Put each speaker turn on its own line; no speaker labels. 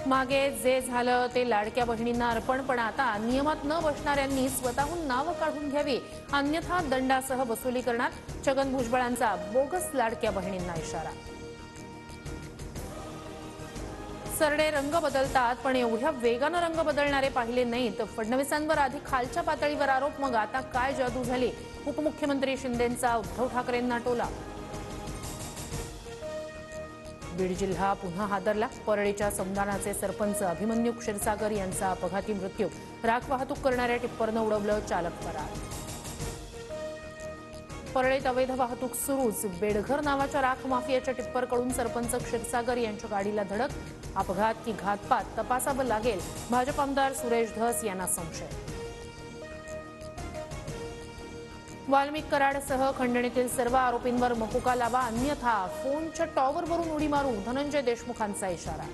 मागे जे झालं ते लाडक्या बहिणींना अर्पण, पण आता नियमात न बसणाऱ्यांनी स्वतःहून नावं काढून घ्यावी, अन्यथा दंडासह वसुली करणार. छगन भुजबळांचा बोगस लाडक्या बहिणींना इशारा. सरडे रंग बदलतात, पण एवढ्या वेगानं रंग बदलणारे पाहिले नाहीत. फडणवीसांवर आधी खालच्या पातळीवर आरोप, मग आता काय जादू झाली? उपमुख्यमंत्री शिंदेंचा उद्धव ठाकरेंना टोला. बीड जिल्हा पुन्हा हादरला. परळीच्या समदानाचे सरपंच अभिमन्यू क्षीरसागर यांचा अपघाती मृत्यू. राख वाहतूक करणाऱ्या टिप्परनं उडवलं, चालक फरार. परळीत अवैध वाहतूक सुरूच. बेडघर नावाच्या राख माफियाच्या टिप्परकडून सरपंच क्षीरसागर यांच्या गाडीला धडक. अपघात की घातपात तपासावं लागेल. भाजप आमदार सुरेश धस यांना संशय. वाल्मिक कराडसह खंडणीतील सर्व आरोपींवर मकोका लावा, अन्यथा फोनच्या टॉवरवरून उडी मारू, धनंजय देशमुखांचा इशारा.